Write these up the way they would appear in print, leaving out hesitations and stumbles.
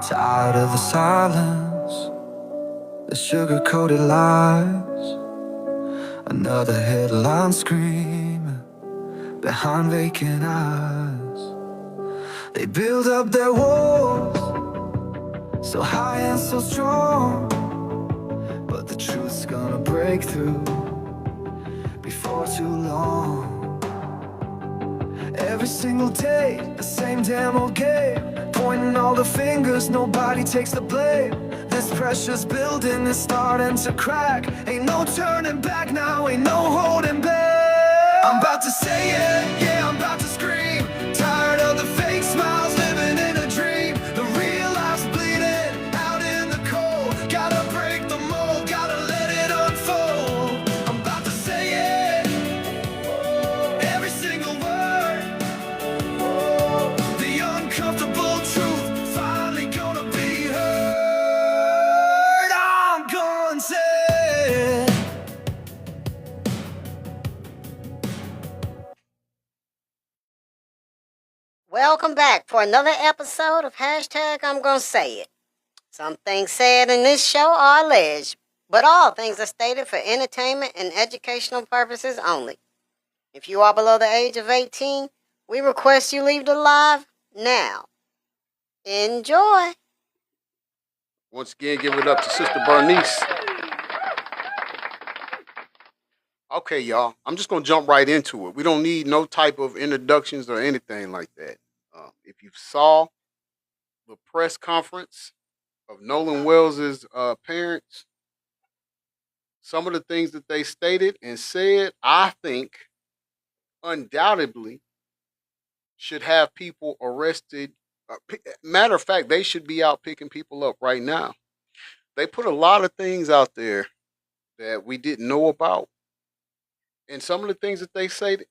Tired of the silence, the sugar-coated lies. Another headline screaming behind vacant eyes. They build up their walls, so high and so strong, but the truth's gonna break through before too long. Every single day, the same damn old game, pointing all the fingers, nobody takes the blame. This pressure's building, it's starting to crack. Ain't no turning back now, ain't no holding back. I'm about to say it, yeah, I'm about to scream. Tired of the fake smiles, living in a dream. The real life's bleeding out in the cold. Gotta break the mold, gotta let it unfold. I'm about to say it, every single word. The uncomfortable truth finally gonna be heard. I'm gonna say it. Welcome back for another episode of Hashtag I'm Gonna Say It. Some things said in this show are alleged, but all things are stated for entertainment and educational purposes only. If you are below the age of 18, we request you leave the live now. Enjoy. Once again, give it up to Sister Bernice. Okay, y'all. I'm just going to jump right into it. We don't need no type of introductions or anything like that. If you saw the press conference of Nolan Wells' parents, some of the things that they stated and said, I think undoubtedly should have people arrested. Matter of fact, they should be out picking people up right now. They put a lot of things out there that we didn't know about. And some of the things that they stated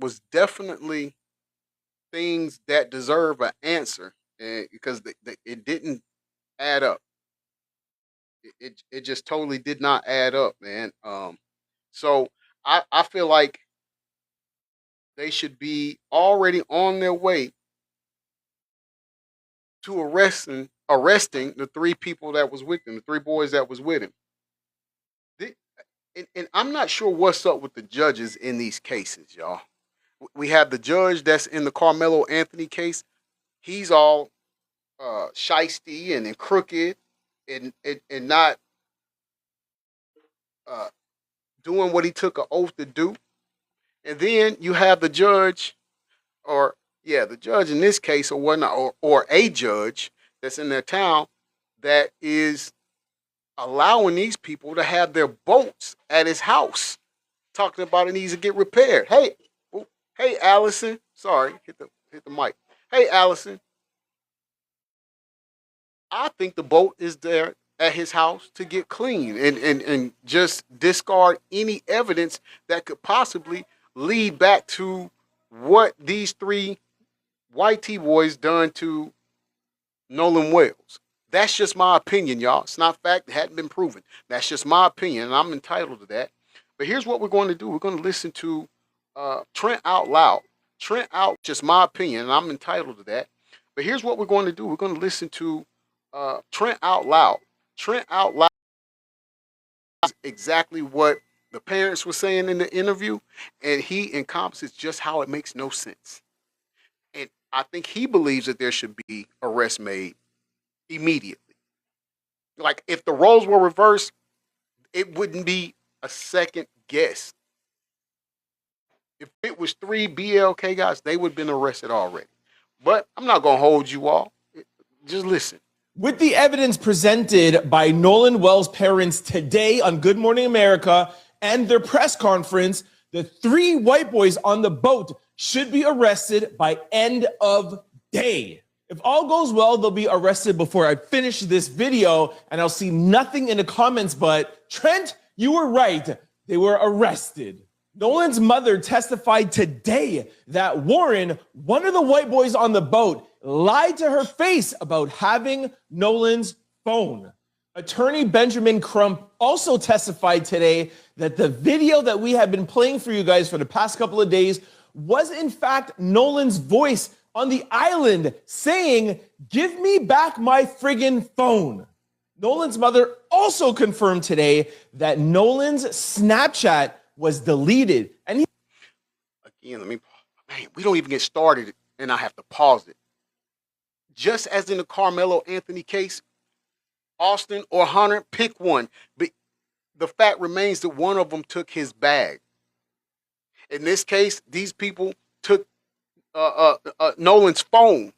was definitely things that deserve an answer, because it didn't add up. It just totally did not add up, man. So I feel like they should be already on their way to arresting the three people that was with him, the three boys that was with him. And I'm not sure what's up with the judges in these cases, y'all. We have the judge that's in the Carmelo Anthony case. He's all shisty and crooked and not doing what he took an oath to do. And then you have the judge, the judge in this case or whatnot, or a judge that's in their town that is allowing these people to have their boats at his house, talking about it needs to get repaired. Hey, Allison. Sorry, hit the mic. Hey, Allison. I think the boat is there at his house to get clean and just discard any evidence that could possibly lead back to what these three white T-boys done to Nolan Wells. That's just my opinion, y'all. It's not fact. It hadn't been proven. That's just my opinion, and I'm entitled to that. But here's what we're going to do. We're going to listen to Trent out loud. Just my opinion, and I'm entitled to that. But here's what we're going to do. We're going to listen to Trent out loud. Trent out loud is exactly what the parents were saying in the interview, and he encompasses just how it makes no sense. And I think he believes that there should be arrests made immediately. Like, if the roles were reversed, it wouldn't be a second guess. If it was three BLK guys, they would have been arrested already. But I'm not going to hold you all. Just listen. With the evidence presented by Nolan Wells' parents today on Good Morning America and their press conference, the three white boys on the boat should be arrested by end of day. If all goes well, they'll be arrested before I finish this video, and I'll see nothing in the comments but, Trent, you were right. They were arrested. Nolan's mother testified today that Warren, one of the white boys on the boat, lied to her face about having Nolan's phone. Attorney Benjamin Crump also testified today that the video that we have been playing for you guys for the past couple of days was in fact Nolan's voice on the island saying, "Give me back my friggin' phone." Nolan's mother also confirmed today that Nolan's Snapchat was deleted. And again, man, we don't even get started and I have to pause it. Just as in the Carmelo Anthony case, Austin or Hunter, pick one. But the fact remains that one of them took his bag. In this case, these people took Nolan's phone.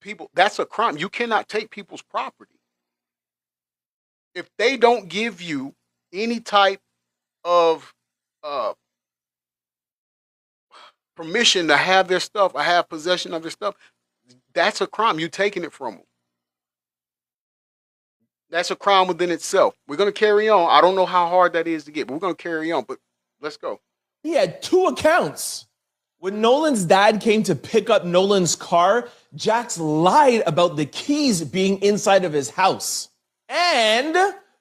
People, that's a crime. You cannot take people's property. If they don't give you any type of permission to have their stuff or have possession of their stuff, that's a crime. You taking it from them. That's a crime within itself. We're going to carry on. I don't know how hard that is to get, but we're going to carry on. But let's go. he had 2 accounts. When Nolan's dad came to pick up Nolan's car, Jax lied about the keys being inside of his house. And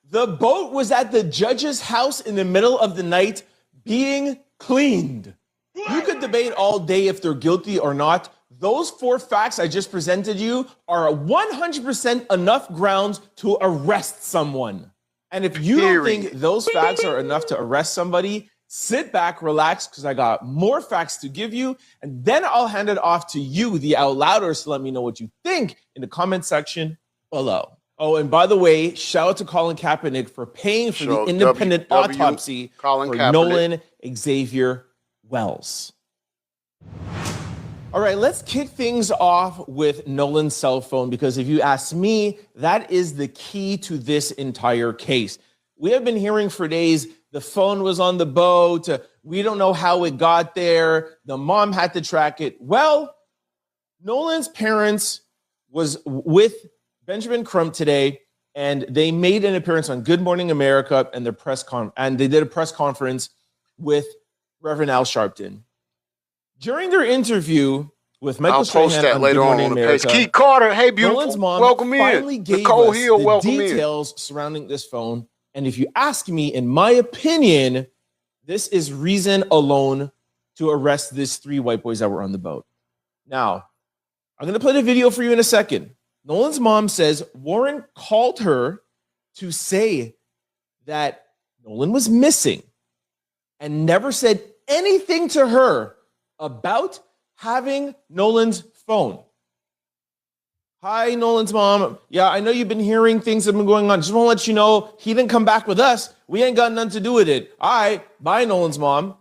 the boat was at the judge's house in the middle of the night being cleaned. You could debate all day if they're guilty or not. Those 4 facts I just presented you are 100% enough grounds to arrest someone. And if you don't think those facts are enough to arrest somebody, sit back, relax, because I got more facts to give you, and then I'll hand it off to you, the Out Louders, to let me know what you think in the comment section below. Oh, and by the way, shout out to Colin Kaepernick for paying for the independent autopsy for Nolan Xavier Wells. All right, let's kick things off with Nolan's cell phone, because if you ask me, that is the key to this entire case. We have been hearing for days the phone was on the boat. We don't know how it got there. The mom had to track it. Well, Nolan's parents was with Benjamin Crump today, and they made an appearance on Good Morning America and they did a press conference with Reverend Al Sharpton. During their interview with Michael Strahan on Good Morning America, Keith Carter, hey beautiful, Nolan's mom welcome finally in. gave Nicole us Hill, the welcome details surrounding this phone. And if you ask me, in my opinion, this is reason alone to arrest these 3 white boys that were on the boat. Now, I'm going to play the video for you in a second. Nolan's mom says Warren called her to say that Nolan was missing and never said anything to her about having Nolan's phone. Hi, Nolan's mom. Yeah, I know you've been hearing things have been going on. Just want to let you know, he didn't come back with us. We ain't got nothing to do with it. All right, bye, Nolan's mom.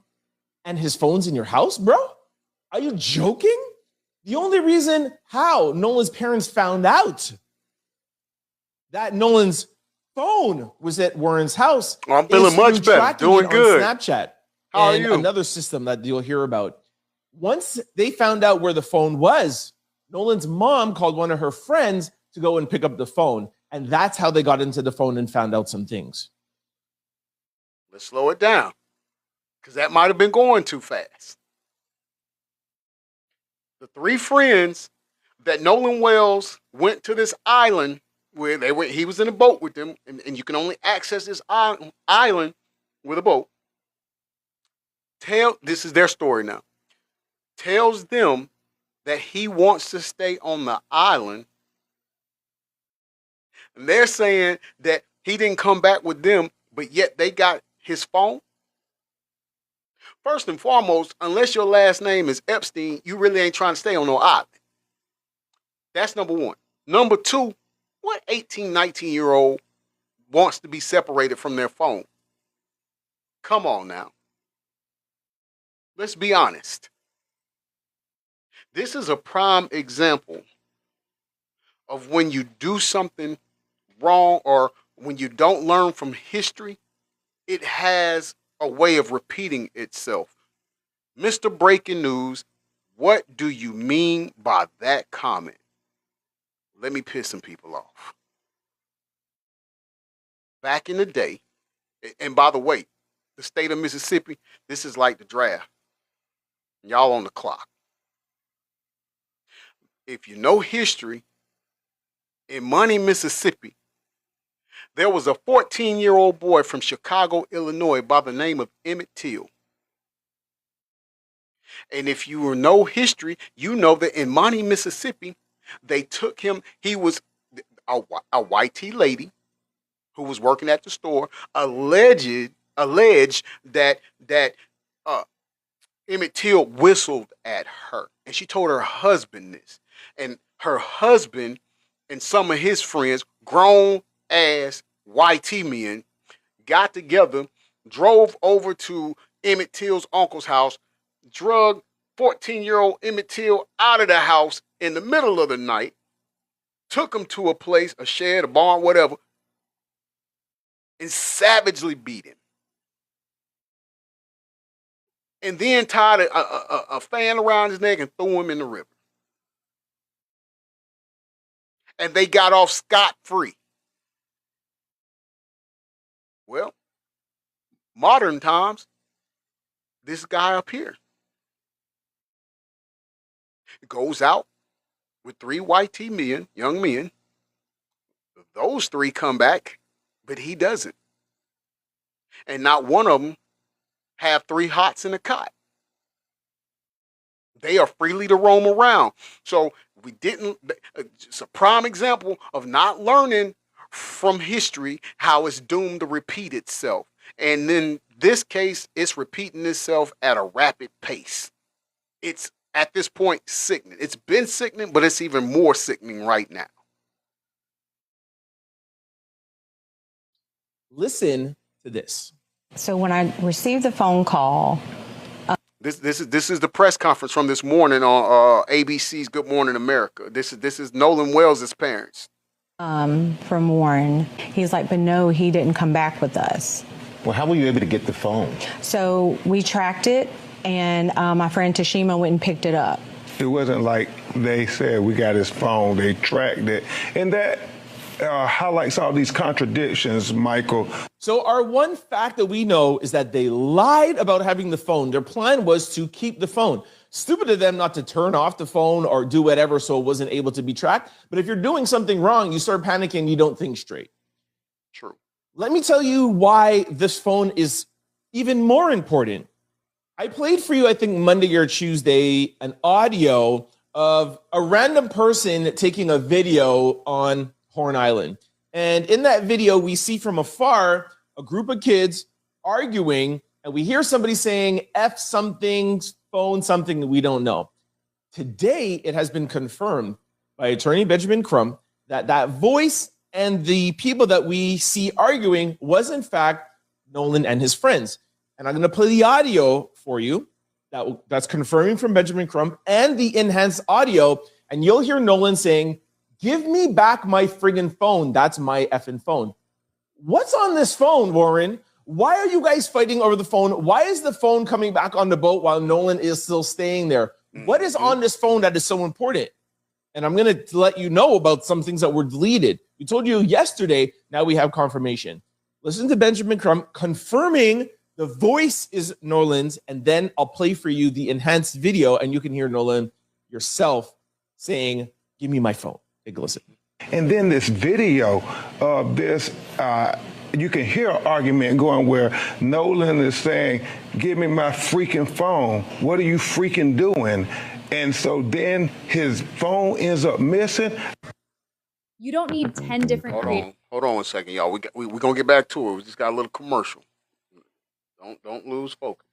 And his phone's in your house, bro? Are you joking? The only reason how Nolan's parents found out that Nolan's phone was at Warren's house. Well, I'm feeling much better, doing good. On Snapchat. How are and you? Another system that you'll hear about. Once they found out where the phone was, Nolan's mom called one of her friends to go and pick up the phone. And that's how they got into the phone and found out some things. Let's slow it down, because that might have been going too fast. The 3 friends that Nolan Wells went to this island where he was in a boat with them, and you can only access this island with a boat. This is their story now. Tells them that he wants to stay on the island. And they're saying that he didn't come back with them, but yet they got his phone. First and foremost, unless your last name is Epstein, you really ain't trying to stay on no island. That's number 1. Number 2, what 18, 19-year-old wants to be separated from their phone? Come on now. Let's be honest. This is a prime example of when you do something wrong or when you don't learn from history, it has a way of repeating itself. Mr. Breaking News, what do you mean by that comment? Let me piss some people off. Back in the day, and by the way, the state of Mississippi, this is like the draft. Y'all on the clock. If you know history, in Money, Mississippi, there was a 14-year-old boy from Chicago, Illinois by the name of Emmett Till. And if you know history, you know that in Monty, Mississippi, they took him. He was a white tea lady who was working at the store, alleged that uh, Emmett Till whistled at her, and she told her husband this, and her husband and some of his friends, grown ass YT men, got together, drove over to Emmett Till's uncle's house, drug 14-year-old Emmett Till out of the house in the middle of the night, took him to a place, a shed, a barn, whatever, and savagely beat him. And then tied a fan around his neck and threw him in the river. And they got off scot-free. Well, modern times, this guy up here goes out with 3 white tea men, young men. Those 3 come back, but he doesn't. And not one of them have 3 hots in a cot. They are freely to roam around. So we didn't, it's a prime example of not learning from history how it's doomed to repeat itself. And in this case, it's repeating itself at a rapid pace. It's at this point sickening. It's been sickening, but it's even more sickening right now. Listen to this. So when I received the phone call, This is the press conference from this morning on ABC's Good Morning America. This is Nolan Wells' parents. from Warren, he's like, but no, he didn't come back with us. Well, how were you able to get the phone? So we tracked it, and my friend Tashima went and picked it up. It wasn't like they said we got his phone, they tracked it. And that highlights all these contradictions, Michael. So our one fact that we know is that they lied about having the phone. Their plan was to keep the phone. Stupid of them not to turn off the phone or do whatever so it wasn't able to be tracked. But if you're doing something wrong, you start panicking, you don't think straight. True. Let me tell you why this phone is even more important. I played for you, I think Monday or Tuesday, an audio of a random person taking a video on Horn Island. And in that video, we see from afar a group of kids arguing, and we hear somebody saying F something, phone something that we don't know. Today, it has been confirmed by attorney Benjamin Crump that that voice and the people that we see arguing was in fact Nolan and his friends. And I'm going to play the audio for you that's confirming from Benjamin Crump and the enhanced audio. And you'll hear Nolan saying, "Give me back my friggin' phone. That's my effing phone." What's on this phone, Warren? Why are you guys fighting over the phone? Why is the phone coming back on the boat while Nolan is still staying there? What is on this phone that is so important? And I'm going to let you know about some things that were deleted. We told you yesterday. Now we have confirmation. Listen to Benjamin Crump confirming the voice is Nolan's, and then I'll play for you the enhanced video, and you can hear Nolan yourself saying, "Give me my phone." Take a listen. And then this video of this, you can hear an argument going where Nolan is saying, "Give me my freaking phone. What are you freaking doing?" And so then his phone ends up missing. You don't need 10 different creators. Hold on 1 second, y'all. We're going to get back to it. We just got a little commercial. Don't lose focus.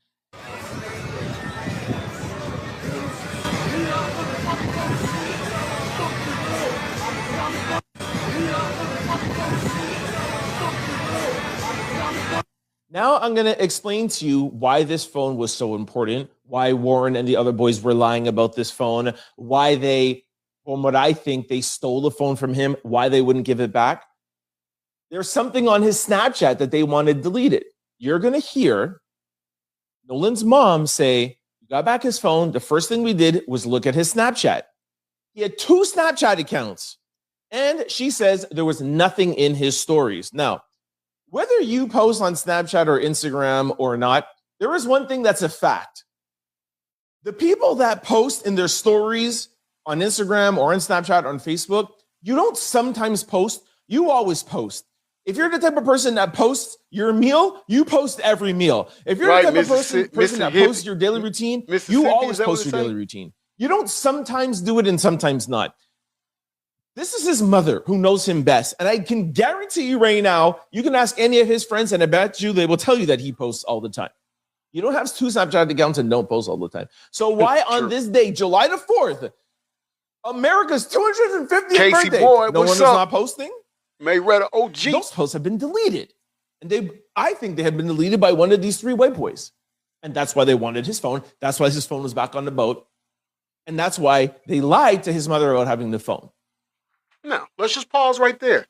Now I'm going to explain to you why this phone was so important, why Warren and the other boys were lying about this phone, why they, from what I think, they stole the phone from him, why they wouldn't give it back. There's something on his Snapchat that they wanted deleted. You're going to hear Nolan's mom say, "You got back his phone. The first thing we did was look at his Snapchat." He had 2 Snapchat accounts. And she says there was nothing in his stories. Now, whether you post on Snapchat or Instagram or not, there is one thing that's a fact. The people that post in their stories on Instagram or on Snapchat or on Facebook, you don't sometimes post, you always post. If you're the type of person that posts your meal, you post every meal. If you're the type of person that posts your daily routine, you always post your daily routine. You don't sometimes do it and sometimes not. This is his mother who knows him best. And I can guarantee you right now, you can ask any of his friends, and I bet you they will tell you that he posts all the time. You don't have two Snapchat accounts and don't post all the time. So why on this day, July the 4th, America's 250th Casey birthday, boy, no one is not posting? Mayweather OG. Those posts have been deleted. And I think they have been deleted by one of these three white boys. And that's why they wanted his phone. That's why his phone was back on the boat. And that's why they lied to his mother about having the phone. Now, let's just pause right there.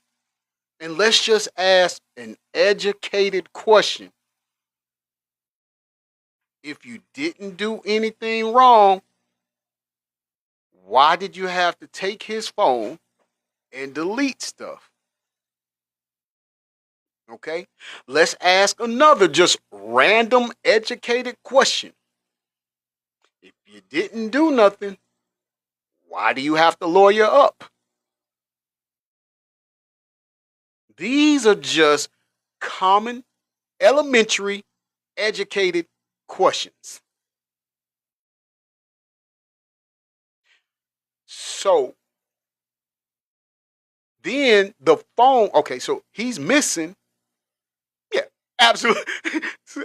And let's just ask an educated question. If you didn't do anything wrong, why did you have to take his phone and delete stuff? Okay? Let's ask another just random educated question. If you didn't do nothing, why do you have to lawyer up? These are just common, elementary, educated questions. So then the phone, okay, so he's missing. Yeah, absolutely.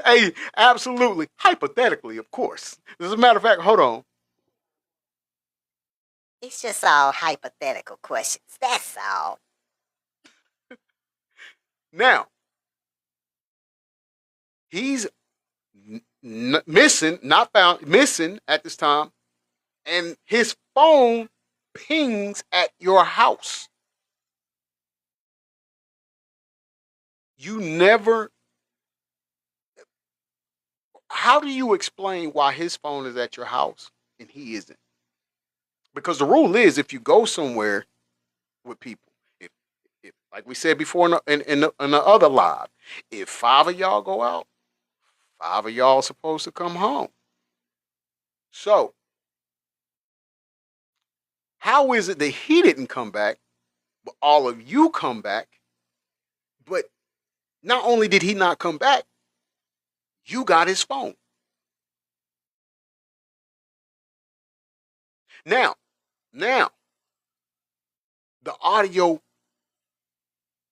Hey, absolutely. Hypothetically, of course. As a matter of fact, hold on. It's just all hypothetical questions. That's all. Now, he's missing, not found, missing at this time, and his phone pings at your house. You never. How do you explain why his phone is at your house and he isn't? Because the rule is, if you go somewhere with people, if like we said before in the other live, if 5 of y'all go out, 5 of y'all are supposed to come home. So, how is it that he didn't come back, but all of you come back? But not only did he not come back, you got his phone. Now, the audio,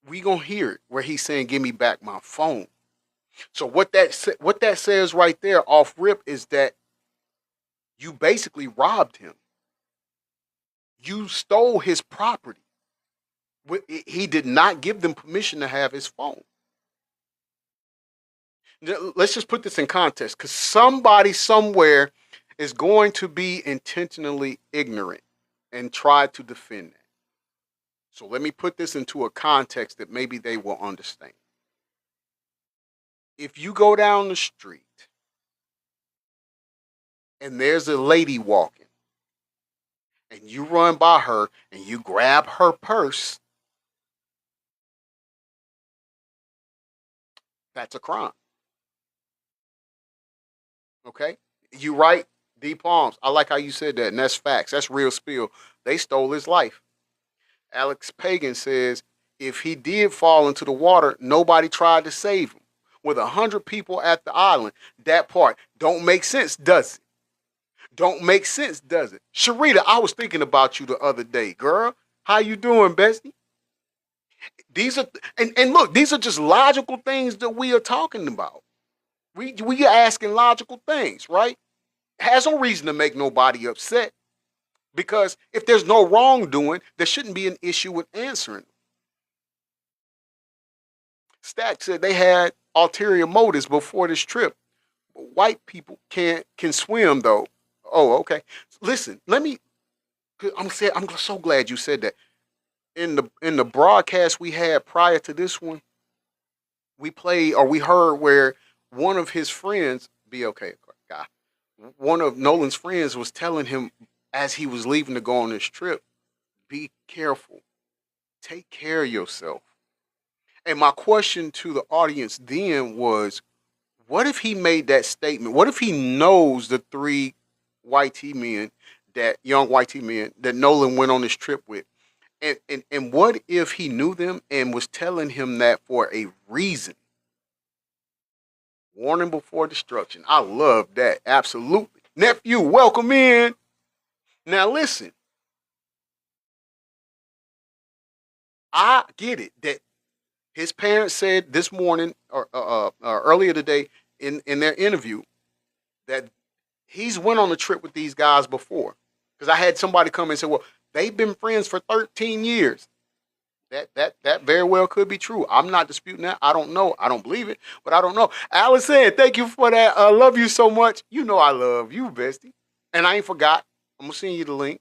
we gonna hear it where he's saying, "Give me back my phone." So what that says right there off rip is that you basically robbed him. You stole his property. He did not give them permission to have his phone. Let's just put this in context, because somebody somewhere is going to be intentionally ignorant and try to defend that. So let me put this into a context that maybe they will understand. If you go down the street and there's a lady walking and you run by her and you grab her purse, that's a crime. Okay? You right, D Palms. I like how you said that, and that's facts. That's real spill. They stole his life. Alex Pagan says, if he did fall into the water, nobody tried to save him. With 100 people at the island, that part don't make sense, does it? Don't make sense, does it? Sharita, I was thinking about you the other day, girl. How you doing, bestie? These are and look, these are just logical things that we are talking about. We are asking logical things, right? Has no reason to make nobody upset. Because if there's no wrongdoing, there shouldn't be an issue with answering. Stack said they had ulterior motives before this trip. White people can swim though. Oh, okay. Listen, I'm so glad you said that. In the broadcast we had prior to this one, we heard where one of his friends, guy, one of Nolan's friends was telling him as he was leaving to go on this trip, be careful. Take care of yourself. And my question to the audience then was, what if he made that statement? What if he knows the 3 young white men that Nolan went on this trip with? And what if he knew them and was telling him that for a reason? Warning before destruction. I love that. Absolutely. Nephew, welcome in. Now listen, I get it that his parents said this morning or earlier today in their interview that he's went on a trip with these guys before. Because I had somebody come and say, well, they've been friends for 13 years. That very well could be true. I'm not disputing that. I don't know. I don't believe it, but I don't know. Allison, thank you for that. I love you so much. You know I love you, bestie. And I ain't forgot. I'm gonna send you the link.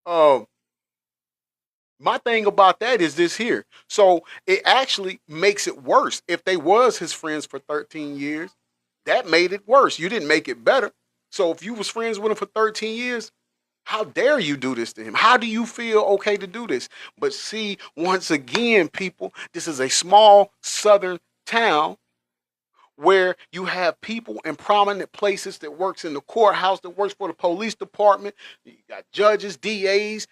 Um, my thing about that is this here. So it actually makes it worse. If they was his friends for 13 years, that made it worse. You didn't make it better. So if you was friends with him for 13 years, how dare you do this to him? How do you feel okay to do this? But see, once again, people, this is a small southern town where you have people in prominent places that works in the courthouse, that works for the police department. You got judges, DAs,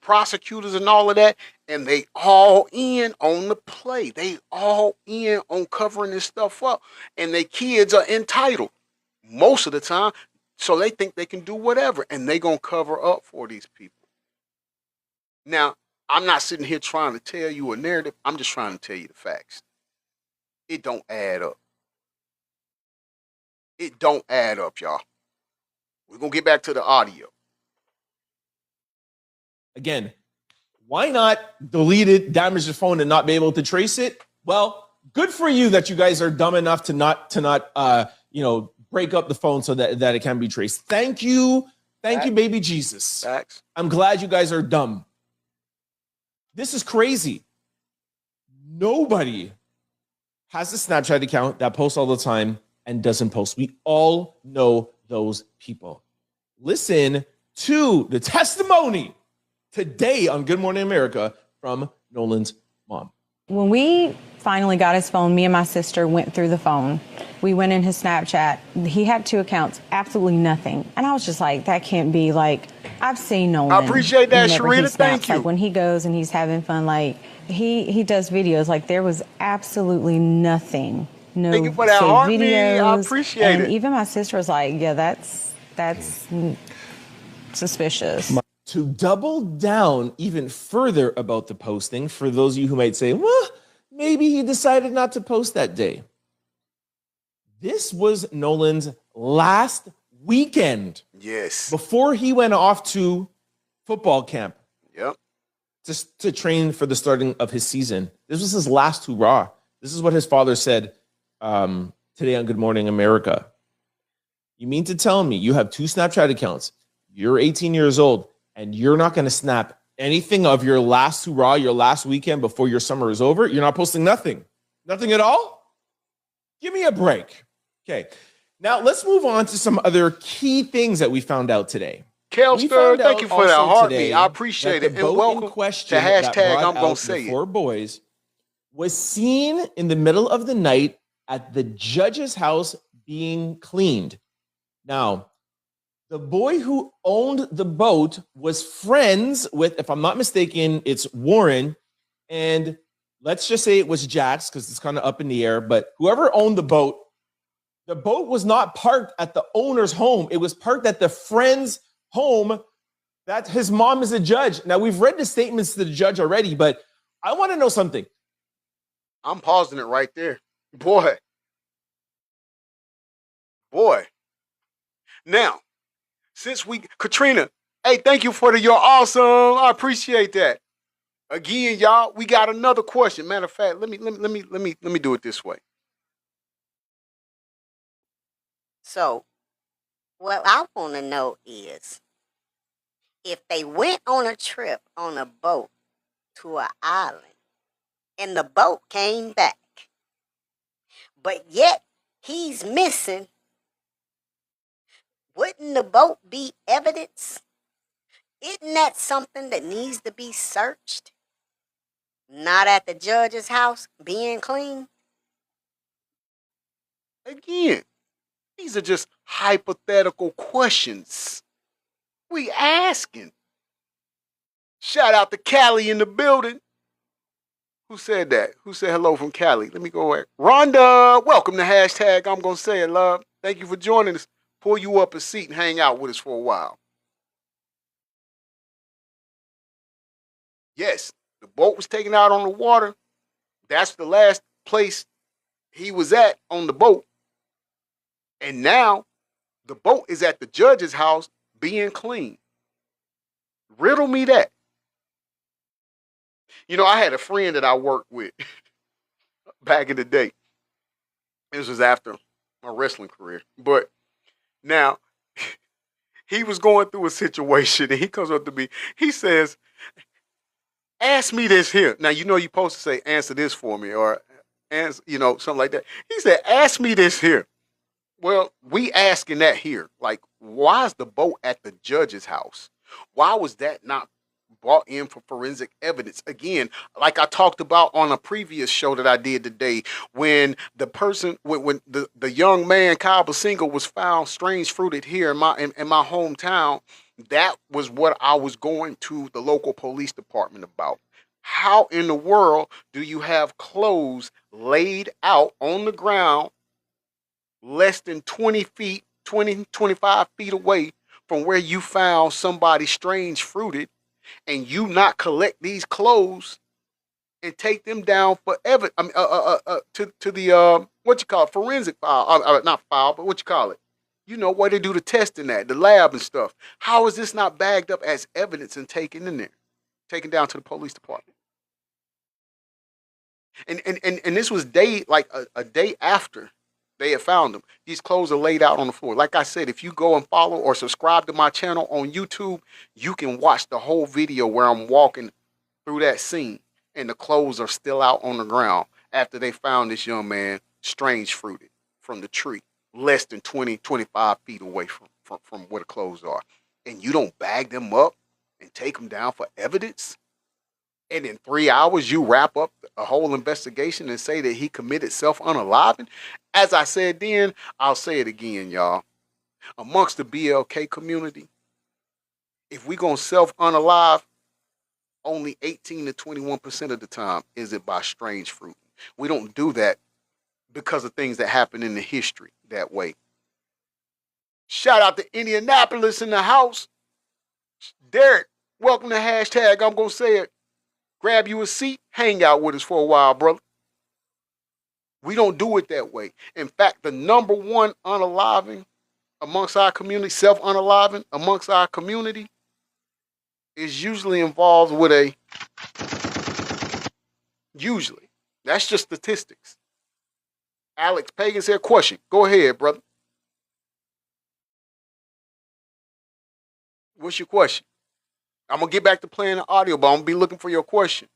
prosecutors, and all of that, and they all in on the play. They all in on covering this stuff up, and their kids are entitled most of the time, so they think they can do whatever, and they gonna cover up for these people. Now, I'm not sitting here trying to tell you a narrative. I'm just trying to tell you the facts. It don't add up. It don't add up, y'all. We're going to get back to the audio. Again, why not delete it, damage the phone, and not be able to trace it? Well, good for you that you guys are dumb enough to not break up the phone so that it can be traced. Thank you, baby Jesus. Facts. I'm glad you guys are dumb. This is crazy. Nobody has a Snapchat account that posts all the time and doesn't post. We all know those people. Listen to the testimony today on Good Morning America from Nolan's mom. When we finally got his phone, me and my sister went through the phone. We went in his Snapchat. He had 2 accounts, absolutely nothing. And I was just like, that can't be. Like, I've seen Nolan. I appreciate that, whenever he Sharita. Thank snaps. you. Like, when he goes and he's having fun, like, he does videos. Like, there was absolutely nothing. No Thank you for that heart, videos. man. I appreciate it. And even my sister was like, yeah, that's suspicious. To double down even further about the posting, for those of you who might say, well, maybe he decided not to post that day. This was Nolan's last weekend. Yes. Before he went off to football camp. Yep. Just to train for the starting of his season. This was his last hurrah. This is what his father said today on Good Morning America. You mean to tell me you have 2 Snapchat accounts, you're 18 years old, and you're not going to snap anything of your last hurrah, your last weekend before your summer is over? You're not posting nothing? Nothing at all? Give me a break. Okay. Now let's move on to some other key things that we found out today. Kelster, thank you for that heartbeat. I appreciate it. The boat And welcome in question to hashtag that I'm brought gonna out say the it. 4 boys was seen in the middle of the night at the judge's house being cleaned. Now, the boy who owned the boat was friends with, if I'm not mistaken, it's Warren, and let's just say it was Jax because it's kind of up in the air, but whoever owned the boat was not parked at the owner's home. It was parked at the friend's home that his mom is a judge. Now, we've read the statements to the judge already, but I want to know something. I'm pausing it right there. Boy. Now, Katrina, hey, thank you for you're awesome. I appreciate that. Again, y'all, we got another question. Matter of fact, let me do it this way. So, what I want to know is if they went on a trip on a boat to an island and the boat came back, but yet he's missing, wouldn't the boat be evidence? Isn't that something that needs to be searched? Not at the judge's house being clean? Again, these are just hypothetical questions. We asking. Shout out to Cali in the building. Who said that? Who said hello from Cali? Let me go back. Rhonda, welcome to hashtag I'm gonna say it, love. Thank you for joining us. Pull you up a seat and hang out with us for a while. Yes, the boat was taken out on the water. That's the last place he was at on the boat. And now the boat is at the judge's house being cleaned. Riddle me that. You know, I had a friend that I worked with back in the day. This was after my wrestling career. But now, he was going through a situation and he comes up to me. He says, ask me this here. Now, you know you're supposed to say, answer this for me or, answer, you know, something like that. He said, ask me this here. Well, we asking that here. Like, why is the boat at the judge's house? Why was that not brought in for forensic evidence? Again, like I talked about on a previous show that I did today, when the person, when the young man, Kyle Basinga, was found strange fruited here in my hometown, that was what I was going to the local police department about. How in the world do you have clothes laid out on the ground less than 25 feet away from where you found somebody strange fruited, and you not collect these clothes and take them down for evidence? To the what you call it, forensic file, not file, but what you call it? You know what they do the testing at the lab and stuff. How is this not bagged up as evidence and taken in there, taken down to the police department? And this was a day after they had found them. These clothes are laid out on the floor. Like I said, if you go and follow or subscribe to my channel on YouTube, you can watch the whole video where I'm walking through that scene and the clothes are still out on the ground after they found this young man strange fruited from the tree, less than 25 feet away from where the clothes are. And you don't bag them up and take them down for evidence? And in 3 hours, you wrap up a whole investigation and say that he committed self-unaliving? As I said then, I'll say it again, y'all. Amongst the BLK community, if we gonna self-unalive, only 18 to 21% of the time is it by strange fruit. We don't do that because of things that happen in the history that way. Shout out to Indianapolis in the house. Derek, welcome to hashtag I'm gonna say it. Grab you a seat, hang out with us for a while, brother. We don't do it that way. In fact, the number one unaliving amongst our community, self-unaliving amongst our community, is usually involved with usually. That's just statistics. Alex Pagan said, question. Go ahead, brother. What's your question? I'm going to get back to playing the audio, but I'm going to be looking for your question.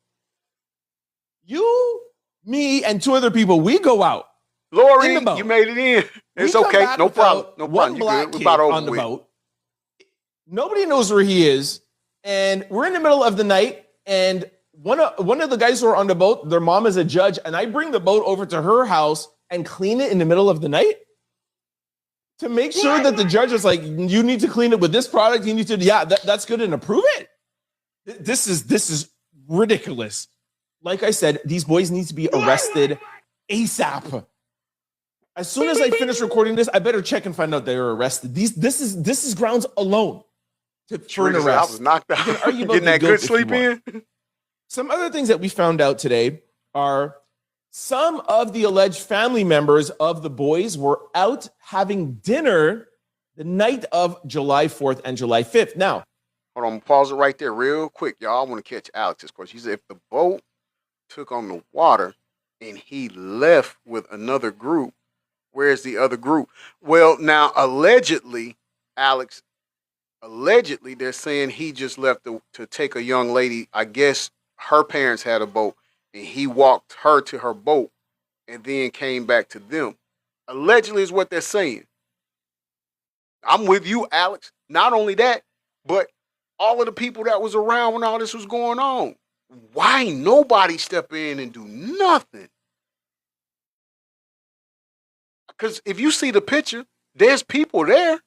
You, me, and two other people, we go out. Lori, you made it in. It's okay. No problem. No problem. One black kid on the boat. Nobody knows where he is. And we're in the middle of the night. And one of the guys who are on the boat, their mom is a judge. And I bring the boat over to her house and clean it in the middle of the night to make sure that the judge is like, you need to clean it with this product. You need to, that's good, and approve it. This is ridiculous. Like I said, these boys need to be arrested ASAP. As soon as I finish recording this, I better check and find out they were arrested. This is grounds alone for an arrest. I was knocked out. Getting that good sleep in. Some other things that we found out today are some of the alleged family members of the boys were out having dinner the night of July 4th and July 5th. Now, hold on, pause it right there real quick, y'all. I want to catch Alex's question. He said if the boat took on the water and he left with another group, where's the other group? Well, now, allegedly, Alex, they're saying he just left to take a young lady. I guess her parents had a boat, and he walked her to her boat and then came back to them. Allegedly is what they're saying. I'm with you, Alex. Not only that, but all of the people that was around when all this was going on. Why nobody step in and do nothing? Because if you see the picture, there's people there.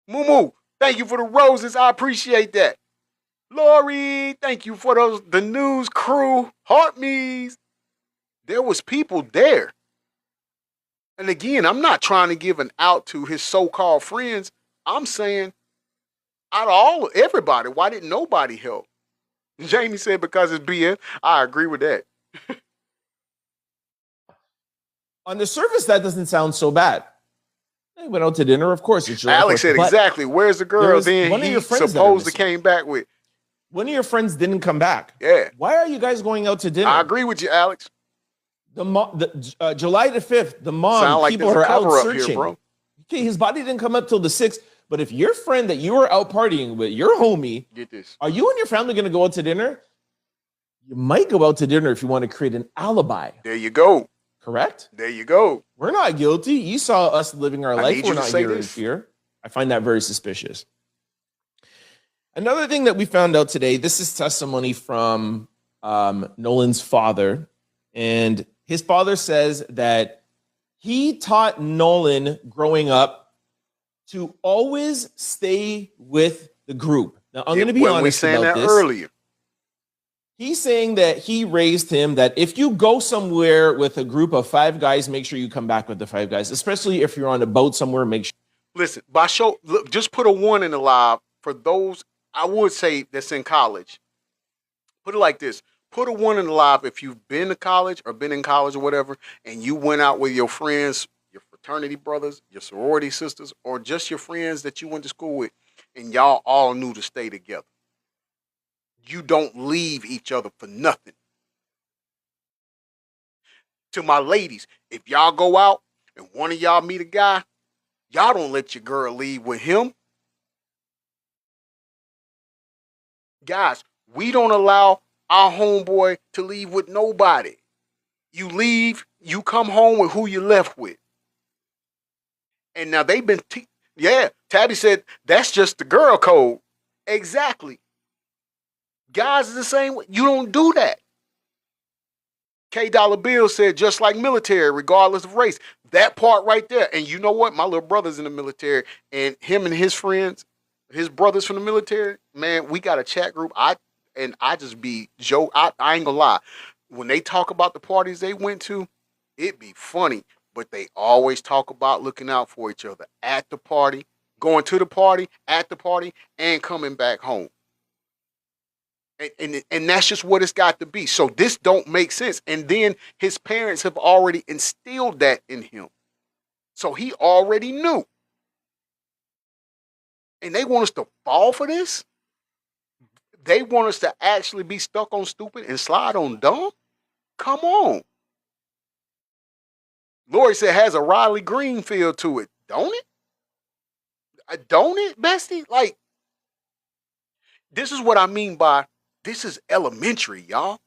Moo, thank you for the roses. I appreciate that. Lori, thank you for the news crew. Heart me's. There was people there. And again, I'm not trying to give an out to his so-called friends. I'm saying, out of everybody, why didn't nobody help? Jamie said because it's BS. I agree with that. On the surface, that doesn't sound so bad. They went out to dinner, of course. It's July Alex 4th, said but exactly. Where's the girl? Then one of he your friends that are supposedly missing. came back with. One of your friends didn't come back. Yeah. Why are you guys going out to dinner? I agree with you, Alex. July the 5th, the mom, Sound like people there's a are out cover up searching. here, bro. Okay, his body didn't come up till the 6th. But if your friend that you were out partying with, your homie, Get this. are you and your family going to go out to dinner? You might go out to dinner if you want to create an alibi. There you go. Correct? There you go. We're not guilty. You saw us living our life. need We're you to not say here in this. fear. I find that very suspicious. Another thing that we found out today, this is testimony from Nolan's father. And his father says that he taught Nolan growing up to always stay with the group. Now, I'm going to be When we honest saying about that this. earlier. He's saying that he raised him that if you go somewhere with a group of 5 guys, make sure you come back with the 5 guys, especially if you're on a boat somewhere, make sure. Listen, by show, look, just put a 1 in the live for those, I would say, that's in college. Put it like this. Put a 1 in the live if you've been to college or been in college or whatever, and you went out with your friends, your fraternity brothers, your sorority sisters, or just your friends that you went to school with, and y'all all knew to stay together. You don't leave each other for nothing. To my ladies, if y'all go out and one of y'all meet a guy, y'all don't let your girl leave with him. Guys, we don't allow our homeboy to leave with nobody. You leave, you come home with who you left with. And now they've been, Tabby said, that's just the girl code. Exactly. Guys are the same way. You don't do that. K Dollar Bill said, just like military, regardless of race. That part right there. And you know what? My little brother's in the military, and him and his friends, his brothers from the military, man, we got a chat group. I just be joke. I ain't gonna lie. When they talk about the parties they went to, it be funny. But they always talk about looking out for each other at the party, going to the party, at the party, and coming back home. And that's just what it's got to be. So this don't make sense. And then his parents have already instilled that in him. So he already knew. And they want us to fall for this? They want us to actually be stuck on stupid and slide on dumb? Come on. Lori said has a Riley Green feel to it. Don't it? Don't it, bestie? Like, this is what I mean by this is elementary, y'all.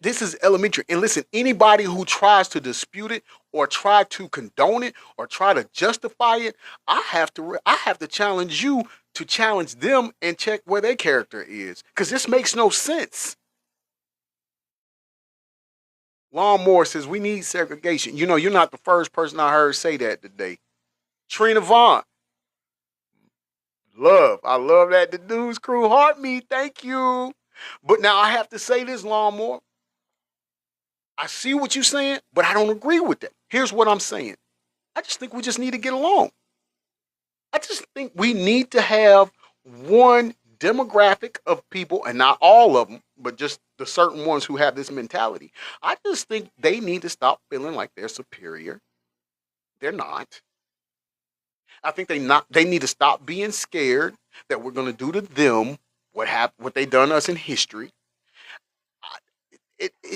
This is elementary. And listen, anybody who tries to dispute it or try to condone it or try to justify it, I have to challenge you to challenge them and check where their character is. Because this makes no sense. Lawnmower says we need segregation. You know, you're not the first person I heard say that today. Trina Vaughn. I love that. The news crew heart me. Thank you. But now I have to say this, Lawnmower. I see what you're saying, but I don't agree with that. Here's what I'm saying. I just think we just need to get along. I just think we need to have one demographic of people, and not all of them, but just the certain ones who have this mentality. I just think they need to stop feeling like they're superior. They're not. I think they need to stop being scared that we're going to do to them what they done to us in history.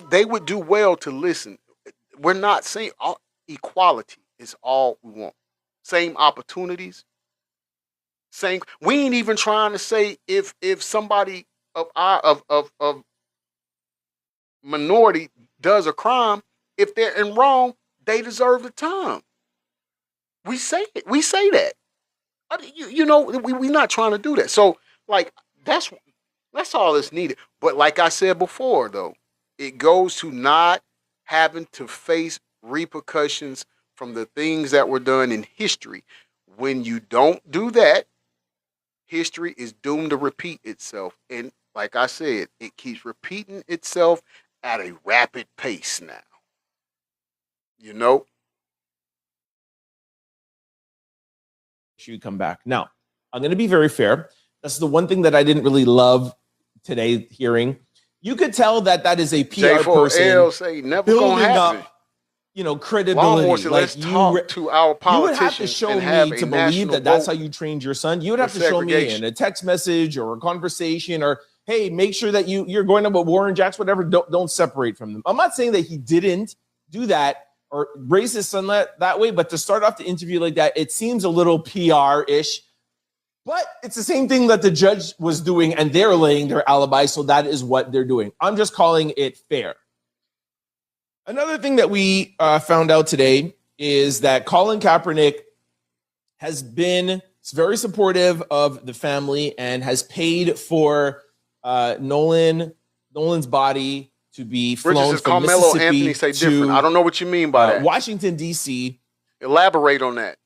They would do well to listen. We're not saying equality is all we want. Same opportunities. Same. We ain't even trying to say if somebody of minority does a crime, if they're in wrong, they deserve the time. We say it. We say that. You know, we're not trying to do that. So, like, that's all that's needed. But like I said before, though, it goes to not having to face repercussions from the things that were done in history. When you don't do that, history is doomed to repeat itself. And like I said, it keeps repeating itself at a rapid pace now. You know? You come back. Now, I'm going to be very fair. That's the one thing that I didn't really love today hearing. You could tell that that is a PR person J4L say never gonna building happen. up, credibility. Said, Like let's talk to our you would have to politicians show and have me a to believe national that that's how vote you trained your son. You would have for to show me in segregation. a text message or a conversation or, hey, make sure that you're going up with Warren Jacks, whatever. Don't separate from them. I'm not saying that he didn't do that or raise his son that way, but to start off the interview like that, it seems a little PR-ish. But it's the same thing that the judge was doing, and they're laying their alibi, so that is what they're doing. I'm just calling it fair. Another thing that we found out today is that Colin Kaepernick has been very supportive of the family and has paid for Nolan's body to be flown says from Carmelo Mississippi Anthony say to different. I don't know what you mean by that. Washington, D.C. Elaborate on that.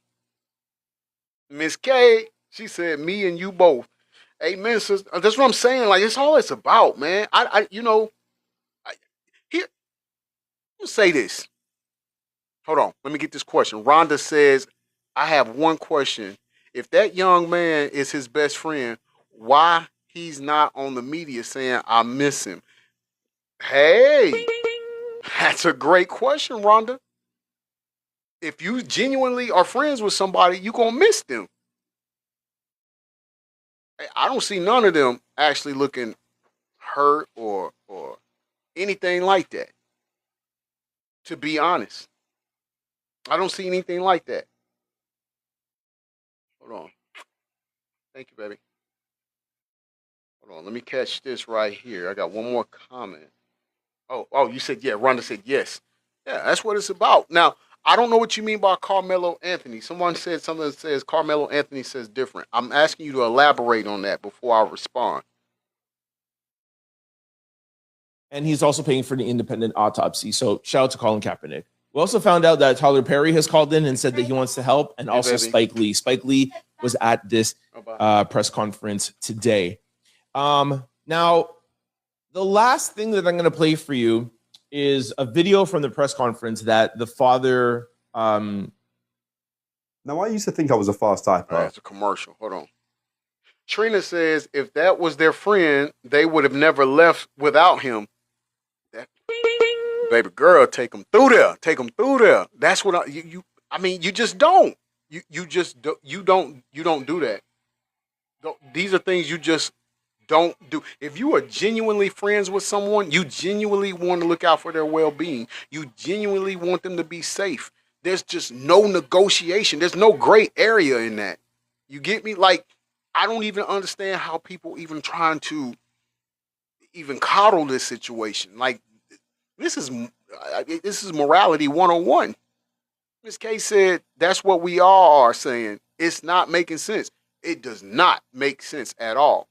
Miss K, she said, me and you both. Amen, sister. That's what I'm saying. Like, it's all it's about, man. Here, let's say this. Hold on. Let me get this question. Rhonda says, I have one question. If that young man is his best friend, why he's not on the media saying, I miss him? Hey, that's a great question, Rhonda. If you genuinely are friends with somebody, you're going to miss them. I don't see none of them actually looking hurt or anything like that. To be honest, I don't see anything like that. Hold on. Thank you, baby. Hold on. Let me catch this right here. I got one more comment. Oh, you said, yeah. Rhonda said, yes. Yeah, that's what it's about. Now, I don't know what you mean by Carmelo Anthony. Someone said something that says Carmelo Anthony says different. I'm asking you to elaborate on that before I respond. And he's also paying for the independent autopsy. So shout out to Colin Kaepernick. We also found out that Tyler Perry has called in and said that he wants to help, and also baby. Spike Lee. Spike Lee was at this press conference today. Now, the last thing that I'm going to play for you is a video from the press conference that the father. Now, I used to think I was a fast typer. That's a commercial. Hold on. Trina says if that was their friend, they would have never left without him. That baby girl, take them through there. Take them through there. That's what you just don't. You don't do that. These are things you just don't do. If you are genuinely friends with someone, you genuinely want to look out for their well-being. You genuinely want them to be safe. There's just no negotiation. There's no gray area in that. You get me? Like, I don't even understand how people even trying to even coddle this situation. Like, this is morality 101. Ms. K said that's what we all are saying. It's not making sense. It does not make sense at all.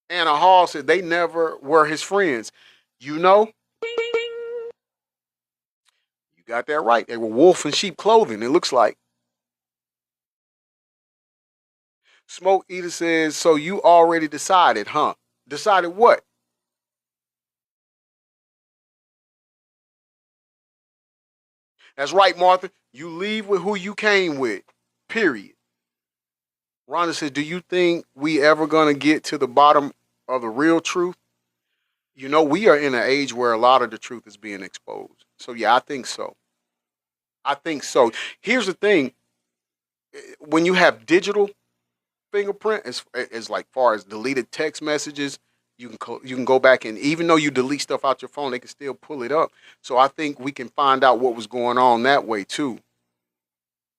Anna Hall said they never were his friends. You know? You got that right. They were wolf in sheep clothing, it looks like. Smoke Eater says, so you already decided, huh? Decided what? That's right, Martha. You leave with who you came with. Period. Rhonda says, do you think we ever going to get to the bottom of the real truth? You know, we are in an age where a lot of the truth is being exposed. So, yeah, I think so. Here's the thing. When you have digital fingerprint, as like far as deleted text messages, you can go back, and even though you delete stuff out your phone, they can still pull it up. So I think we can find out what was going on that way too.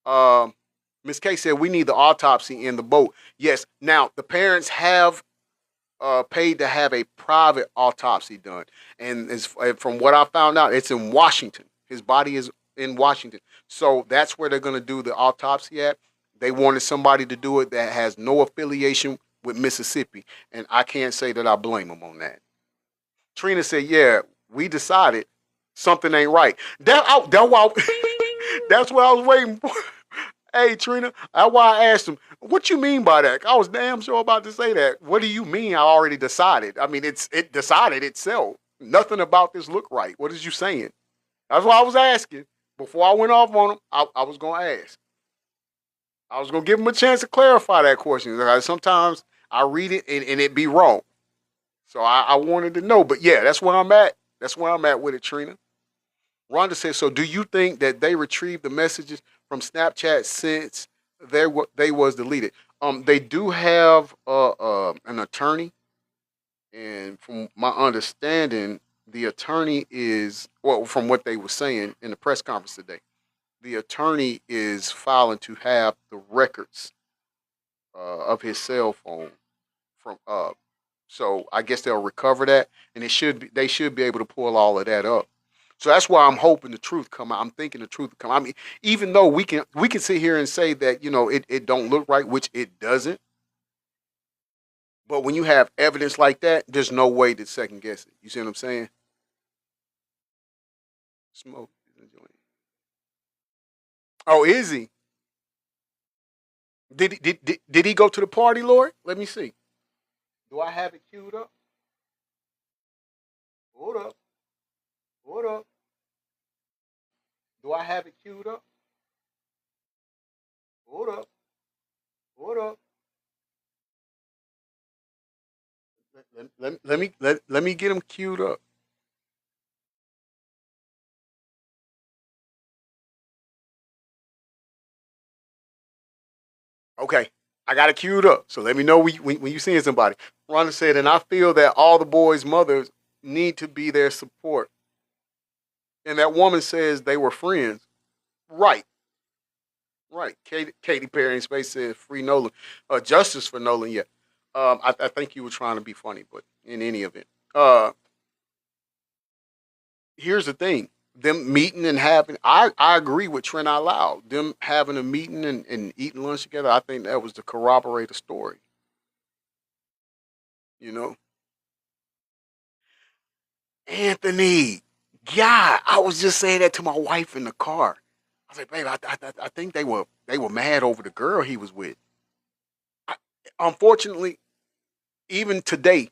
Ms. K said we need the autopsy in the boat. Yes. Now the parents have paid to have a private autopsy done, and from what I found out, it's in Washington. His body is in Washington, so that's where they're going to do the autopsy at. They wanted somebody to do it that has no affiliation with Mississippi, and I can't say that I blame them on that. Trina said, yeah, we decided something ain't right. That's what I was waiting for. Hey, Trina, that's why I asked him, what you mean by that? I was damn sure about to say that. What do you mean I already decided? I mean, it decided itself. Nothing about this look right. What is you saying? That's what I was asking. Before I went off on him, I was going to ask. I was going to give him a chance to clarify that question. Sometimes I read it and it be wrong. So I wanted to know. But yeah, that's where I'm at. That's where I'm at with it, Trina. Rhonda says, so do you think that they retrieved the messages from Snapchat since they was deleted? They do have an attorney, and from my understanding, the attorney is, well, from what they were saying in the press conference today, the attorney is filing to have the records of his cell phone from so I guess they'll recover that, and they should be able to pull all of that up. So that's why I'm hoping the truth come out. I'm thinking the truth come out. I mean, even though we can sit here and say that it don't look right, which it doesn't. But when you have evidence like that, there's no way to second guess it. You see what I'm saying? Smoke is enjoying. Oh, is he? Did he go to the party, Lord? Let me see. Do I have it queued up? Hold up. Hold up. Do I have it queued up? Hold up. Hold up. Let me get him queued up. Okay, I got it queued up. So let me know when you seeing somebody. Rhonda said, and I feel that all the boys' mothers need to be their support. And that woman says they were friends. Right. Right. Katy Perry in Space said free Nolan. Justice for Nolan, yeah. I think you were trying to be funny, but in any event. Here's the thing. Them meeting and having, I agree with Trent out loud. Them having a meeting and eating lunch together, I think that was to corroborate the story. You know? Anthony, yeah, I was just saying that to my wife in the car. I was like, babe, I think they were mad over the girl he was with. Unfortunately, even today,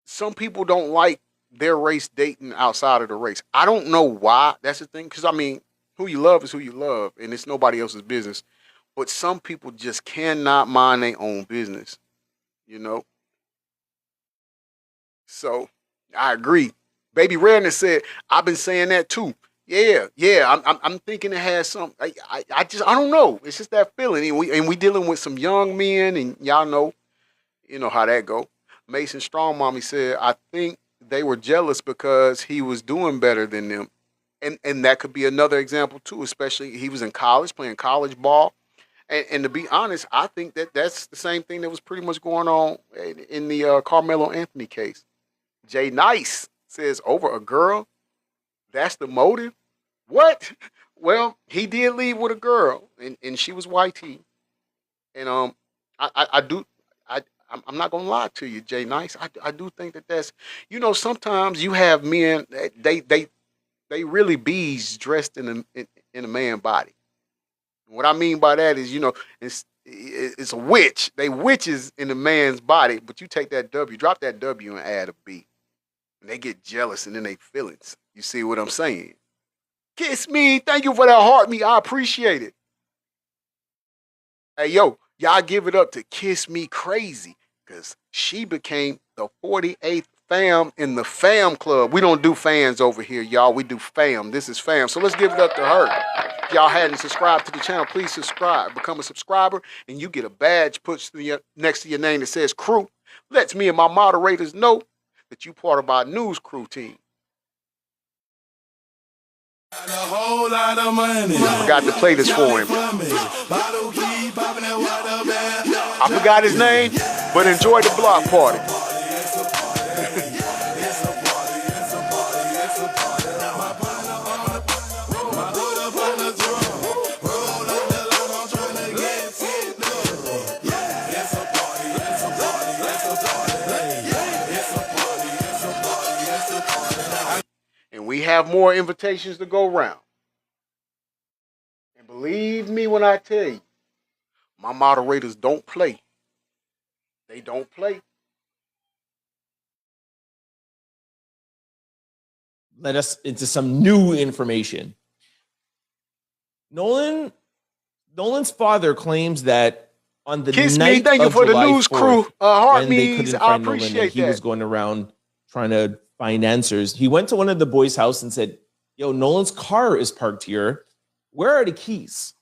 some people don't like their race dating outside of the race. I don't know why. That's the thing. Because, I mean, who you love is who you love, and it's nobody else's business. But some people just cannot mind their own business, you know? So, I agree. Baby Redness said, I've been saying that too. Yeah. I'm thinking it has some. I don't know. It's just that feeling, and we dealing with some young men, and y'all know, how that go. Mason Strong Mommy said, I think they were jealous because he was doing better than them, and that could be another example too. Especially he was in college playing college ball, and to be honest, I think that's the same thing that was pretty much going on in the Carmelo Anthony case. Jay Nice says over a girl. That's the motive? What? Well, he did leave with a girl, and she was YT. And I do I'm not gonna lie to you, Jay Nice. I do think that's sometimes you have men they really bees dressed in a man body. What I mean by that is it's a witch. They witches in a man's body, but you take that W, drop that W, and add a B. And they get jealous and then they feelings. You see what I'm saying? Kiss me. Thank you for that heart me. I appreciate it. Hey, yo, y'all give it up to Kiss Me Crazy because she became the 48th fam in the fam club. We don't do fans over here, y'all. We do fam. This is fam. So let's give it up to her. If y'all hadn't subscribed to the channel, please subscribe. Become a subscriber, and you get a badge put next to your name that says crew. Lets me and my moderators know that you part of our news crew team. A whole lot of money. I forgot to play this for him. I forgot his name, but enjoy the block party. And we have more invitations to go around. And Believe me when I tell you, my moderators don't play. They don't play. Let us into some new information. Nolan's father claims that on the Kiss me, night thank you of for the July news 4th, crew. Heart when they me's, couldn't I find Nolan and appreciate he was that. going around trying to find answers, he went to one of the boys' house and said, "Yo, Nolan's car is parked here. Where are the keys?"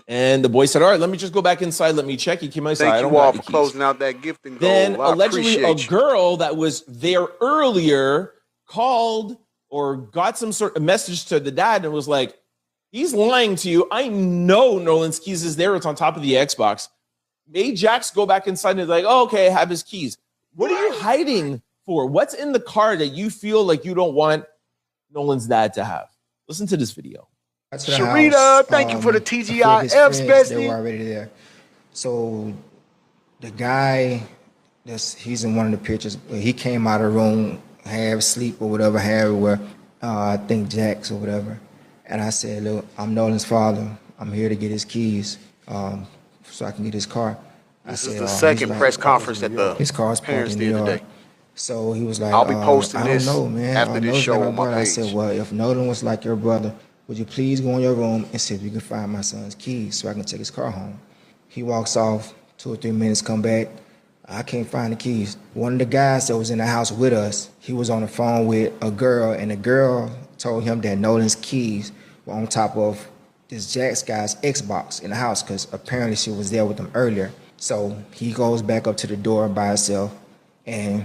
And the boy said, "All right, let me just go back inside. Let me check." He came outside. I Thank don't you all got the for keys. closing out that gift and Then goal. I allegedly a appreciate you. girl that was there earlier called or got some sort of message to the dad and was like, "He's lying to you. I know Nolan's keys is there. It's on top of the Xbox." Made Jax go back inside and is like, "Oh, okay, I have his keys." What are you hiding for? What's in the car that you feel like you don't want Nolan's dad to have? Listen to this video. Sharita, thank you for the TGIFs, bestie. They were already there. So the guy, he's in one of the pictures. He came out of the room, half asleep or whatever, where I think Jax or whatever. And I said, "Look, I'm Nolan's father. I'm here to get his keys so I can get his car." This is the second press conference that the his car's parked parents in did New York. today. So he was like, I'll be posting I don't this know, man. after this Nolan's show like my on my brother." I page. said, "Well, if Nolan was like your brother, would you please go in your room and see if you can find my son's keys so I can take his car home?" He walks off, 2 or 3 minutes, come back. "I can't find the keys." One of the guys that was in the house with us, he was on the phone with a girl, and the girl told him that Nolan's keys were on top of this Jax guy's Xbox in the house because apparently she was there with him earlier. So he goes back up to the door by himself, and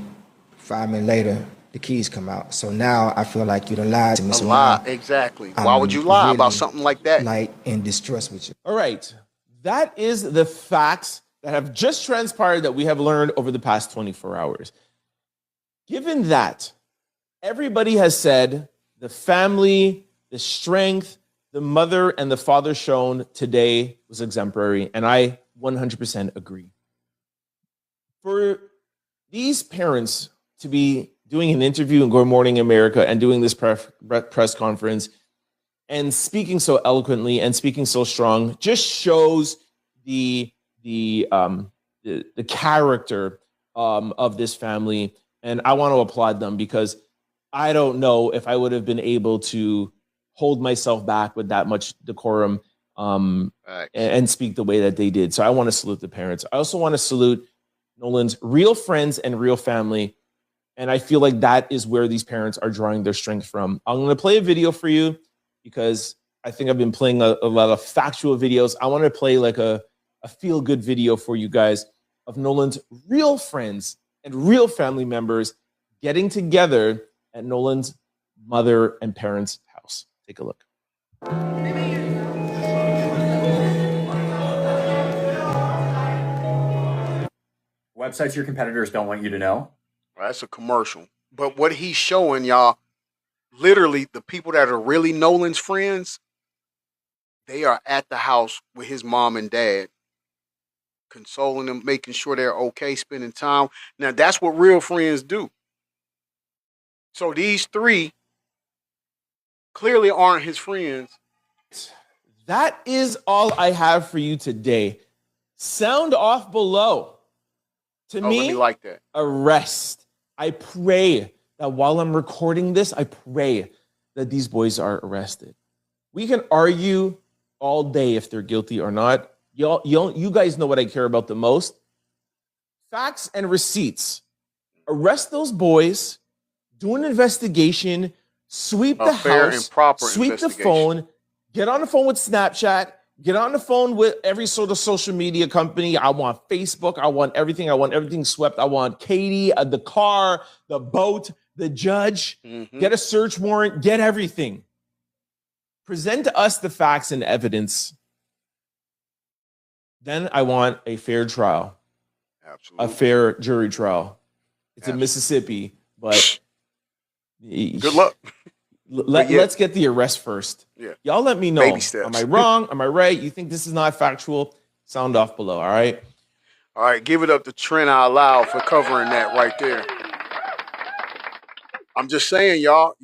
5 minutes later, the keys come out. So now I feel like you done lied to me. A lie, exactly. Why would you lie about something like that? Like in distress with you. All right. That is the facts that have just transpired that we have learned over the past 24 hours. Given that, everybody has said the family, the strength, the mother and the father shown today was exemplary, and I 100% agree. For these parents to be doing an interview in Good Morning America and doing this press conference and speaking so eloquently and speaking so strong just shows the character of this family, and I want to applaud them because I don't know if I would have been able to hold myself back with that much decorum and speak the way that they did. So I want to salute the parents. I also want to salute Nolan's real friends and real family. And I feel like that is where these parents are drawing their strength from. I'm going to play a video for you because I think I've been playing a lot of factual videos. I want to play like a feel-good video for you guys of Nolan's real friends and real family members getting together at Nolan's mother and parents' house. Take a look. Websites your competitors don't want you to know. That's a commercial. But what he's showing y'all, literally the people that are really Nolan's friends, they are at the house with his mom and dad, consoling them, making sure they're okay, spending time. Now, that's what real friends do. So these three clearly aren't his friends. That is all I have for you today. Sound off below. To me, let me like that. Arrest. I pray that while I'm recording this, I pray that these boys are arrested. We can argue all day if they're guilty or not. You guys know what I care about the most. Facts and receipts. Arrest those boys, do an investigation, sweep the house, sweep the phone, get on the phone with Snapchat, get on the phone with every sort of social media company. I want Facebook. I want everything. I want everything swept. I want Katie, the car, the boat, the judge. Get a search warrant. Get everything. Present to us the facts and evidence. Then I want a fair trial. Absolutely. A fair jury trial. It's in Mississippi, but good luck. Let's get the arrest first. Yeah. Y'all let me know. Baby steps. Am I wrong? Am I right? You think this is not factual? Sound off below, all right? All right, give it up to Trent Out Loud for covering that right there. I'm just saying, y'all,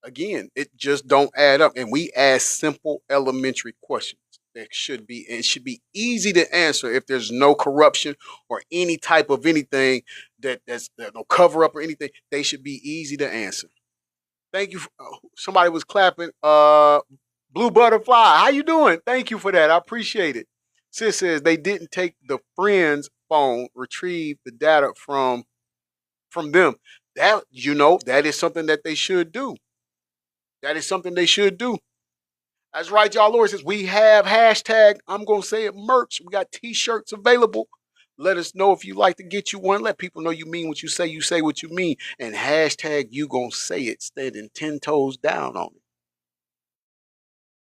Again, it just don't add up. And we ask simple elementary questions that should be, and it should be easy to answer if there's no corruption or any type of anything that's no cover up or anything. They should be easy to answer. Thank you. Somebody was clapping. Blue Butterfly, how you doing? Thank you for that. I appreciate it. Sis says they didn't take the friend's phone, retrieve the data from them. That that is something that they should do. That is something they should do. That's right, y'all. Lord says we have hashtag, I'm gonna say it, merch. We got t-shirts available. Let us know if you like to get you one. Let people know you mean what you say what you mean. And hashtag you gonna say it, standing 10 toes down on it.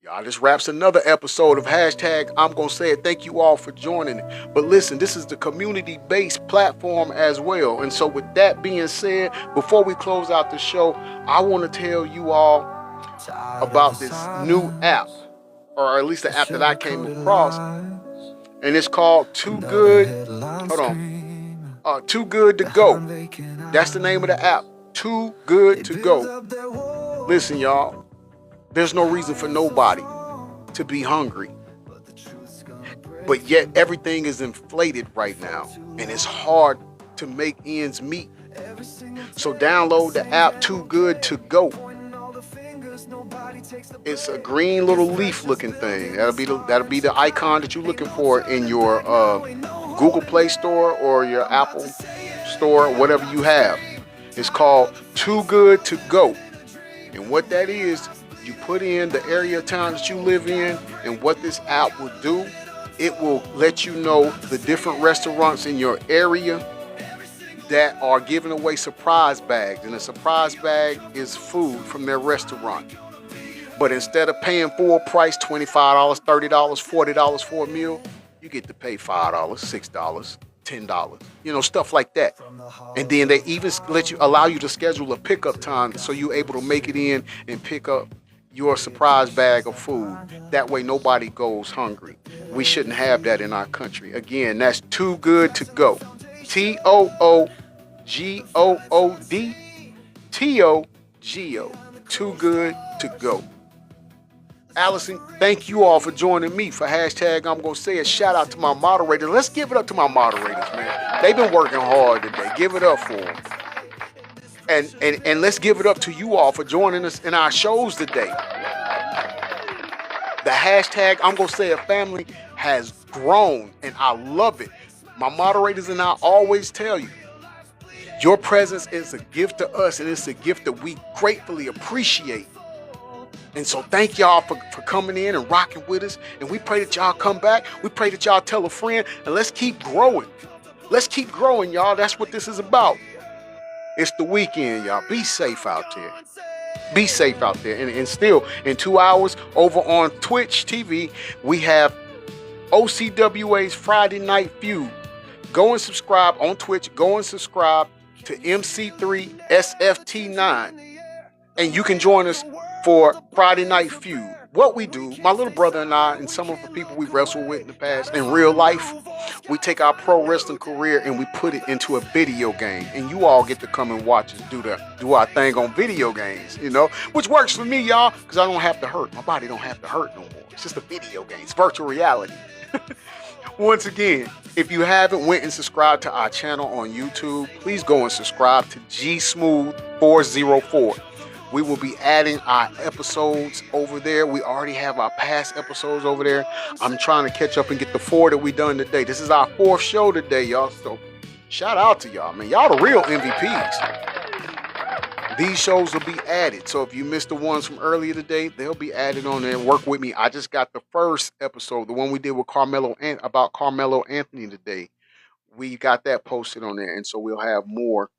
Y'all, this wraps another episode of hashtag I'm gonna say it. Thank you all for joining. But listen, this is the community-based platform as well. And so with that being said, before we close out the show, I want to tell you all about this new app, or at least the app that I came across, and it's called Too Good. Hold on. Too Good to Go. That's the name of the app. Too Good to Go. Listen, y'all. There's no reason for nobody to be hungry. But yet everything is inflated right now. And it's hard to make ends meet. So download the app Too Good to Go. It's a green little leaf looking thing. That'll be the icon that you're looking for in your Google Play Store or your Apple Store, whatever you have. It's called Too Good to Go. And what that is, you put in the area of town that you live in, and what this app will do, it will let you know the different restaurants in your area that are giving away surprise bags. And a surprise bag is food from their restaurant. But instead of paying full price, $25, $30, $40 for a meal, you get to pay $5, $6, $10, stuff like that. And then they even allow you to schedule a pickup time so you're able to make it in and pick up your surprise bag of food. That way nobody goes hungry. We shouldn't have that in our country. Again, that's Too Good to Go. TOOGOODTOGO. Too Good to Go. Allison, thank you all for joining me for hashtag I'm gonna say it. Shout out to my moderators. Let's give it up to my moderators, man. They've been working hard today. Give it up for them. And let's give it up to you all for joining us in our shows today. The hashtag I'm gonna say it family has grown, and I love it. My moderators and I always tell you, your presence is a gift to us, and it's a gift that we gratefully appreciate. And so thank y'all for coming in and rocking with us. And we pray that y'all come back. We pray that y'all tell a friend. And let's keep growing. Let's keep growing, y'all. That's what this is about. It's the weekend, y'all. Be safe out there. Be safe out there. And still, in 2 hours, over on Twitch TV, we have OCWA's Friday Night Feud. Go and subscribe on Twitch. Go and subscribe to MC3SFT9. And you can join us for Friday Night Feud. What we do, my little brother and I, and some of the people we wrestled with in the past, in real life, we take our pro wrestling career and we put it into a video game. And you all get to come and watch us do our thing on video games, which works for me, y'all, because I don't have to hurt. My body don't have to hurt no more. It's just a video game. It's virtual reality. Once again, if you haven't went and subscribed to our channel on YouTube, please go and subscribe to G Smooth 404. We will be adding our episodes over there. We already have our past episodes over there. I'm trying to catch up and get the 4 that we done today. This is our 4th show today, y'all. So shout out to y'all, man. Y'all the real MVPs. These shows will be added. So if you missed the ones from earlier today, they'll be added on there. Work with me. I just got the first episode, the one we did with Carmelo Anthony today. We got that posted on there. And so we'll have more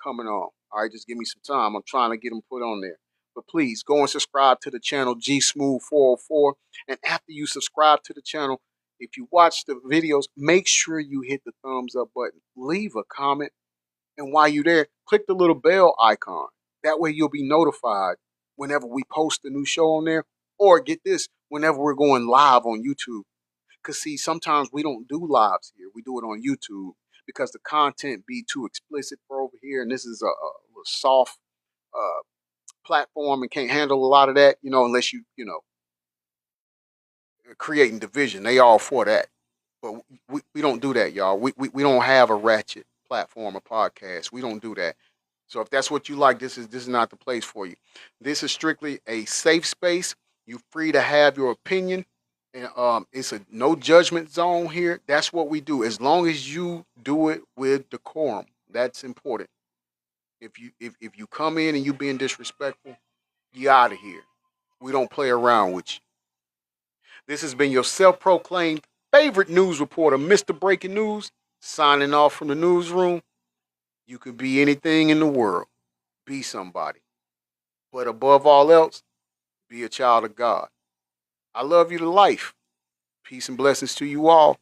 coming on. All right, just give me some time. I'm trying to get them put on there. But please go and subscribe to the channel G Smooth 404. And after you subscribe to the channel, if you watch the videos, make sure you hit the thumbs up button. Leave a comment. And while you're there, click the little bell icon. That way you'll be notified whenever we post a new show on there. Or get this, whenever we're going live on YouTube. Because see, sometimes we don't do lives here. We do it on YouTube, because the content be too explicit for over here, and this is a soft platform and can't handle a lot of that, unless creating division. They all for that. But we don't do that, y'all. We don't have a ratchet platform or podcast. We don't do that. So if that's what you like, this is not the place for you. This is strictly a safe space. You're free to have your opinion. And it's a no judgment zone here. That's what we do. As long as you do it with decorum. That's important. If you come in and you being disrespectful, you out of here. We don't play around with you. This has been your self-proclaimed favorite news reporter, Mr. Breaking News, signing off from the newsroom. You could be anything in the world. Be somebody. But above all else, be a child of God. I love you to life. Peace and blessings to you all.